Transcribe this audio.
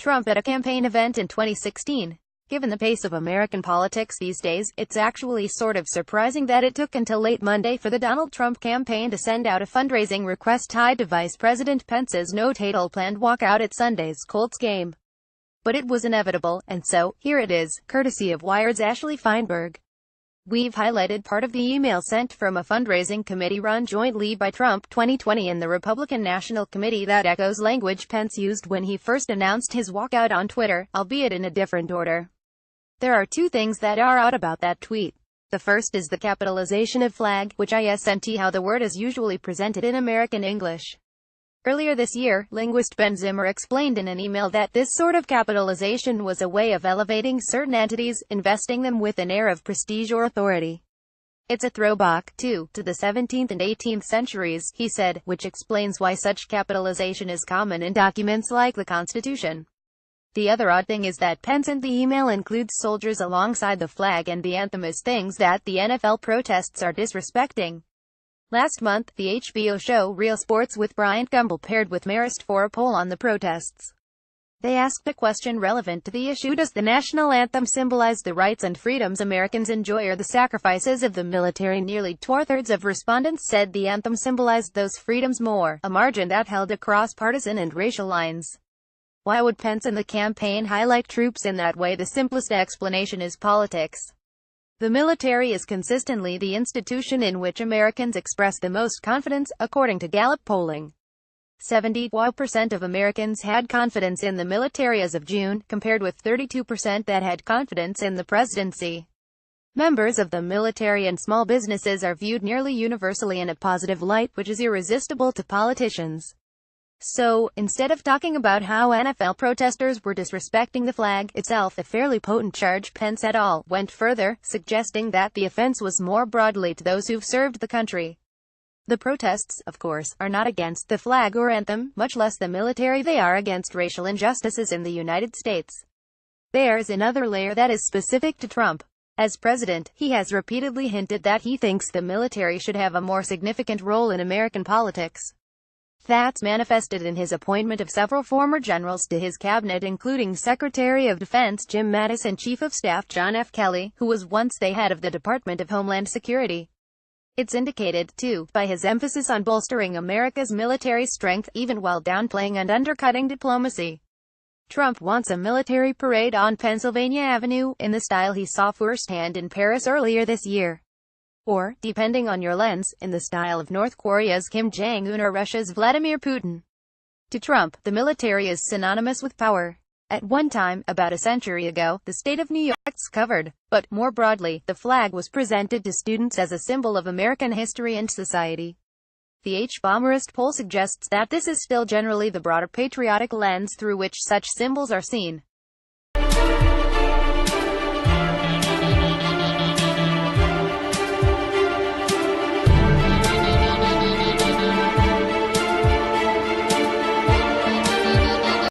Trump at a campaign event in 2016. Given the pace of American politics these days, it's actually sort of surprising that it took until late Monday for the Donald Trump campaign to send out a fundraising request tied to Vice President Pence's no-title planned walkout at Sunday's Colts game. But it was inevitable, and so, here it is, courtesy of Wired's Ashley Feinberg. We've highlighted part of the email sent from a fundraising committee run jointly by Trump 2020 and the Republican National Committee that echoes language Pence used when he first announced his walkout on Twitter, albeit in a different order. There are two things that are odd about that tweet. The first is the capitalization of flag, which isn't how the word is usually presented in American English. Earlier this year, linguist Ben Zimmer explained in an email that this sort of capitalization was a way of elevating certain entities, investing them with an air of prestige or authority. It's a throwback, too, to the 17th and 18th centuries, he said, which explains why such capitalization is common in documents like the Constitution. The other odd thing is that Pence in the email includes soldiers alongside the flag and the anthem as things that the NFL protests are disrespecting. Last month, the HBO show Real Sports with Bryant Gumbel paired with Marist for a poll on the protests. They asked a question relevant to the issue: does the national anthem symbolize the rights and freedoms Americans enjoy or the sacrifices of the military? Nearly two-thirds of respondents said the anthem symbolized those freedoms more, a margin that held across partisan and racial lines. Why would Pence and the campaign highlight troops in that way? The simplest explanation is politics. The military is consistently the institution in which Americans express the most confidence, according to Gallup polling. 71% of Americans had confidence in the military as of June, compared with 32% that had confidence in the presidency. Members of the military and small businesses are viewed nearly universally in a positive light, which is irresistible to politicians. So, instead of talking about how NFL protesters were disrespecting the flag itself, a fairly potent charge, Pence et al. Went further, suggesting that the offense was more broadly to those who've served the country. The protests, of course, are not against the flag or anthem, much less the military. They are against racial injustices in the United States. There's another layer that is specific to Trump. As president, he has repeatedly hinted that he thinks the military should have a more significant role in American politics. That's manifested in his appointment of several former generals to his cabinet, including Secretary of Defense Jim Mattis and Chief of Staff John F. Kelly, who was once the head of the Department of Homeland Security. It's indicated, too, by his emphasis on bolstering America's military strength, even while downplaying and undercutting diplomacy. Trump wants a military parade on Pennsylvania Avenue, in the style he saw firsthand in Paris earlier this year. Or, depending on your lens, in the style of North Korea's Kim Jong-un or Russia's Vladimir Putin. To Trump, the military is synonymous with power. At one time, about a century ago, the state of New York's covered, but, more broadly, the flag was presented to students as a symbol of American history and society. The H-Bomberist poll suggests that this is still generally the broader patriotic lens through which such symbols are seen.